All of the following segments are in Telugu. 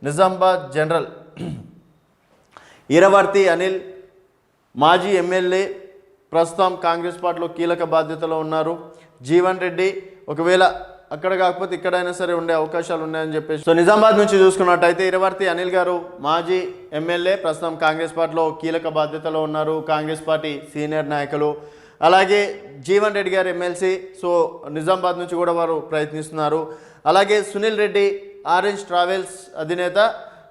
నిజామాబాద్ జనరల్ ఈరవర్తి అనిల్ మాజీ ఎమ్మెల్యే ప్రస్తుతం కాంగ్రెస్ పార్టీలో కీలక బాధ్యతలో ఉన్నారు. జీవన్ రెడ్డి ఒకవేళ అక్కడ కాకపోతే ఇక్కడైనా సరే ఉండే అవకాశాలు ఉన్నాయని చెప్పేసి. సో నిజామాబాద్ నుంచి చూసుకున్నట్టయితే ఈరవర్తి అనిల్ గారు మాజీ ఎమ్మెల్యే ప్రస్తుతం కాంగ్రెస్ పార్టీలో కీలక బాధ్యతలో ఉన్నారు. కాంగ్రెస్ పార్టీ సీనియర్ నాయకులు. అలాగే జీవన్ రెడ్డి గారు ఎమ్మెల్సీ. సో నిజామాబాద్ నుంచి కూడా వారు ప్రయత్నిస్తున్నారు. అలాగే సునీల్ రెడ్డి ఆరెంజ్ ట్రావెల్స్ అధినేత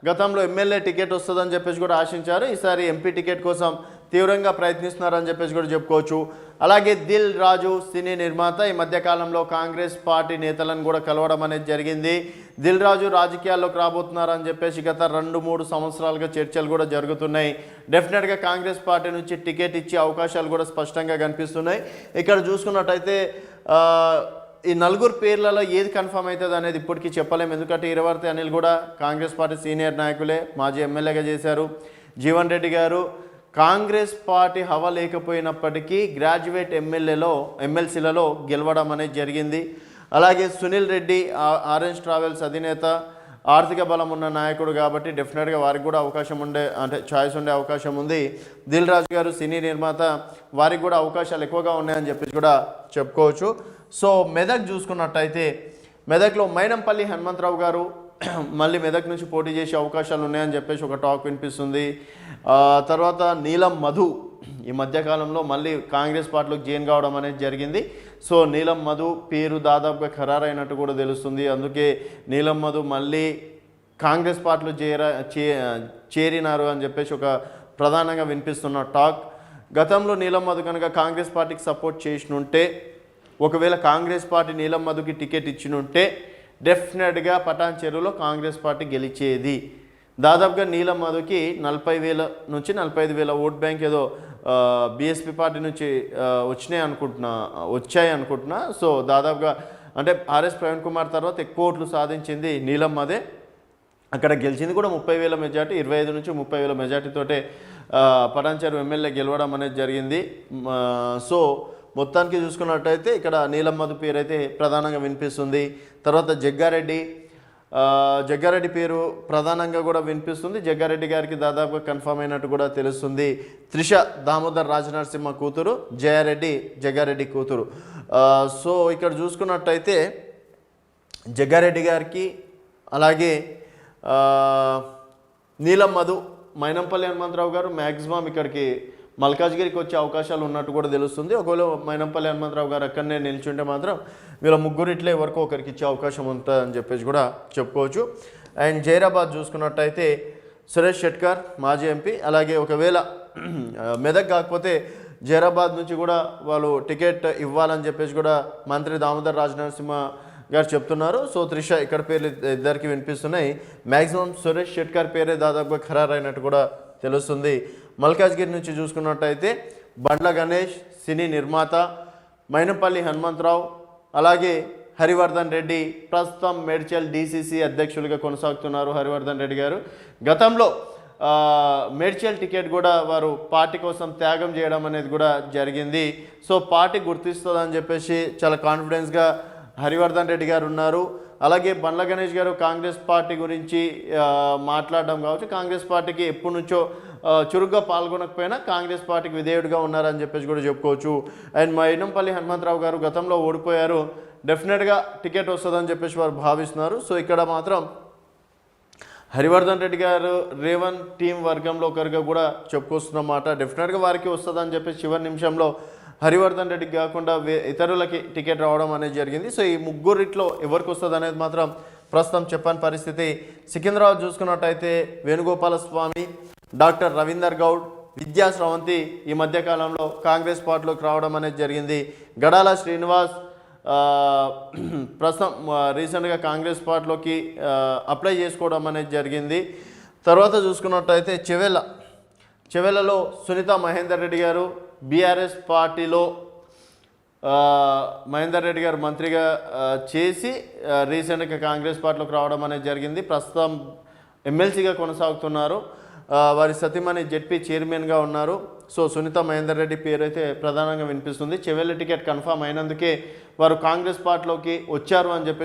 గతంలో ఎమ్మెల్యే టికెట్ వస్తుందని చెప్పేసి కూడా ఆశించారు. ఈసారి ఎంపీ టికెట్ కోసం తీవ్రంగా ప్రయత్నిస్తున్నారని చెప్పేసి కూడా చెప్పుకోవచ్చు. అలాగే దిల్ రాజు సినీ నిర్మాత ఈ మధ్యకాలంలో కాంగ్రెస్ పార్టీ నేతలను కూడా కలవడం అనేది జరిగింది. దిల్ రాజు రాజకీయాల్లోకి రాబోతున్నారని చెప్పేసి గత 2-3 సంవత్సరాలుగా చర్చలు కూడా జరుగుతున్నాయి. డెఫినెట్గా కాంగ్రెస్ పార్టీ నుంచి టికెట్ ఇచ్చే అవకాశాలు కూడా స్పష్టంగా కనిపిస్తున్నాయి. ఇక్కడ చూసుకున్నట్టయితే ఈ 4 పేర్లలో ఏది కన్ఫర్మ్ అవుతుంది అనేది ఇప్పటికీ చెప్పలేము. ఎందుకంటే ఈరవర్తి అనిల్ కూడా కాంగ్రెస్ పార్టీ సీనియర్ నాయకులే, మాజీ ఎమ్మెల్యేగా చేశారు. జీవన్ రెడ్డి గారు కాంగ్రెస్ పార్టీ హవా లేకపోయినప్పటికీ గ్రాడ్యుయేట్ ఎమ్మెల్సీలలో గెలవడం అనేది జరిగింది. అలాగే సునీల్ రెడ్డి ఆరెంజ్ ట్రావెల్స్ అధినేత, ఆర్థిక బలం ఉన్న నాయకుడు కాబట్టి డెఫినెట్గా వారికి కూడా అవకాశం ఛాయిస్ ఉండే అవకాశం ఉంది. దిల్ రాజు గారు సినీ నిర్మాత, వారికి కూడా అవకాశాలు ఎక్కువగా ఉన్నాయని చెప్పేసి కూడా చెప్పుకోవచ్చు. సో మెదక్ చూసుకున్నట్టయితే మెదక్లో మైనంపల్లి హనుమంతరావు గారు మళ్ళీ మెదక్ నుంచి పోటీ చేసే అవకాశాలు ఉన్నాయని చెప్పేసి ఒక టాక్ వినిపిస్తుంది. తర్వాత నీలం మధు ఈ మధ్యకాలంలో మళ్ళీ కాంగ్రెస్ పార్టీలోకి జాయిన్ కావడం అనేది జరిగింది. సో నీలం మధు పేరు దాదాపుగా ఖరారైనట్టు కూడా తెలుస్తుంది. అందుకే నీలం మధు మళ్ళీ కాంగ్రెస్ పార్టీలో చేరినారు అని చెప్పేసి ఒక ప్రధానంగా వినిపిస్తున్న టాక్. గతంలో నీలం మధు కనుక కాంగ్రెస్ పార్టీకి సపోర్ట్ చేసినుంటే, ఒకవేళ కాంగ్రెస్ పార్టీ నీలం మధుకి టికెట్ ఇచ్చినుంటే డెఫినెట్గా పటాన్ చెరువులో కాంగ్రెస్ పార్టీ గెలిచేది. దాదాపుగా నీలం మధుకి 40,000 నుంచి 45,000 ఓట్ బ్యాంక్ ఏదో బీఎస్పీ పార్టీ నుంచి వచ్చాయి అనుకుంటున్నా. సో దాదాపుగా అంటే ఆర్ఎస్ ప్రవీణ్ కుమార్ తర్వాత ఎక్కువ ఓట్లు సాధించింది నీలం మధే. అక్కడ గెలిచింది కూడా 30,000 మెజార్టీ, 25 నుంచి 30,000 మెజార్టీతోటే పటాన్ చెరువు ఎమ్మెల్యే గెలవడం అనేది జరిగింది. సో మొత్తానికి చూసుకున్నట్టయితే ఇక్కడ నీలం మధు పేరు అయితే ప్రధానంగా వినిపిస్తుంది. తర్వాత జగ్గారెడ్డి పేరు ప్రధానంగా కూడా వినిపిస్తుంది. జగ్గారెడ్డి గారికి దాదాపుగా కన్ఫర్మ్ అయినట్టు కూడా తెలుస్తుంది. త్రిష దామోదర్ రాజనరసింహ కూతురు, జగ్గారెడ్డి కూతురు. సో ఇక్కడ చూసుకున్నట్టయితే జగ్గారెడ్డి గారికి అలాగే నీలం మధు, మైనంపల్లి హనుమంతరావు గారు మ్యాక్సిమం ఇక్కడికి మల్కాజ్గిరికి వచ్చే అవకాశాలు ఉన్నట్టు కూడా తెలుస్తుంది. ఒకవేళ మైనంపల్లి హనుమంతరావు గారు అక్కడనే నిల్చుంటే మాత్రం వీళ్ళ ముగ్గురిట్లో ఎవరికో ఒకరికి ఇచ్చే అవకాశం ఉంటుందని చెప్పేసి కూడా చెప్పుకోవచ్చు. అండ్ జైరాబాద్ చూసుకున్నట్టయితే సురేష్ షెట్కర్ మాజీ ఎంపీ. అలాగే ఒకవేళ మెదక్ కాకపోతే జైరాబాద్ నుంచి కూడా వాళ్ళు టికెట్ ఇవ్వాలని చెప్పేసి కూడా మంత్రి దామోదర్ రాజనరసింహ గారు చెప్తున్నారు. సో త్రిష ఇక్కడ పేర్లు ఇద్దరికి వినిపిస్తున్నాయి. మ్యాక్సిమం సురేష్ షెట్కర్ పేరే దాదాపుగా ఖరారైనట్టు కూడా తెలుస్తుంది. మల్కాజ్గిరి నుంచి చూసుకున్నట్టయితే బండ్ల గణేష్ సినీ నిర్మాత, మైనంపల్లి హనుమంతరావు, అలాగే హరివర్ధన్ రెడ్డి ప్రస్తుతం మేడ్చల్ డీసీసీ అధ్యక్షులుగా కొనసాగుతున్నారు. హరివర్ధన్ రెడ్డి గారు గతంలో మేడ్చల్ టికెట్ కూడా వారు పార్టీ కోసం త్యాగం చేయడం అనేది కూడా జరిగింది. సో పార్టీ గుర్తిస్తుందని చెప్పేసి చాలా కాన్ఫిడెన్స్గా హరివర్ధన్ రెడ్డి గారు ఉన్నారు. అలాగే బండ్ల గణేష్ గారు కాంగ్రెస్ పార్టీ గురించి మాట్లాడడం కావచ్చు, కాంగ్రెస్ పార్టీకి ఎప్పటి నుంచో చురుగ్గా పాల్గొనకపోయినా కాంగ్రెస్ పార్టీకి విధేయుడిగా ఉన్నారని చెప్పేసి కూడా చెప్పుకోవచ్చు. అండ్ మైనంపల్లి హనుమంతరావు గారు గతంలో ఓడిపోయారు, డెఫినెట్గా టికెట్ వస్తుందని చెప్పేసి వారు భావిస్తున్నారు. సో ఇక్కడ మాత్రం హరివర్ధన్ రెడ్డి గారు రేవంత్ టీం వర్గంలో ఒకరిగా కూడా చెప్పుకొస్తున్నమాట. డెఫినెట్గా వారికి వస్తుందని చెప్పేసి చివరి నిమిషంలో హరివర్ధన్ రెడ్డికి కాకుండా ఇతరులకి టికెట్ రావడం అనేది జరిగింది. సో ఈ ముగ్గురిట్లో ఎవరికి వస్తుంది అనేది మాత్రం ప్రస్తుతం చెప్పని పరిస్థితి. సికింద్రాబాద్ చూసుకున్నట్టయితే వేణుగోపాల స్వామి, డాక్టర్ రవీందర్ గౌడ్, విద్యా స్రవంతి ఈ మధ్యకాలంలో కాంగ్రెస్ పార్టీలోకి రావడం అనేది జరిగింది. గడాల శ్రీనివాస్ ప్రస్తుతం రీసెంట్గా కాంగ్రెస్ పార్టీలోకి అప్లై చేసుకోవడం అనేది జరిగింది. తర్వాత చూసుకున్నట్టయితే చెవెలలో సునీత మహేందర్ రెడ్డి గారు బీఆర్ఎస్ పార్టీలో మహేందర్ రెడ్డి గారు మంత్రిగా చేసి రీసెంట్గా కాంగ్రెస్ పార్టీలోకి రావడం అనేది జరిగింది. ప్రస్తుతం ఎమ్మెల్సీగా కొనసాగుతున్నారు. వారి సతీమణి జెడ్పీ చైర్మన్గా ఉన్నారు. సో సునీత మహేందర్ రెడ్డి పేరు అయితే ప్రధానంగా వినిపిస్తుంది. చెవెళ్ళ టికెట్ కన్ఫర్మ్ అయినందుకే వారు కాంగ్రెస్ పార్టీలోకి వచ్చారు అని చెప్పి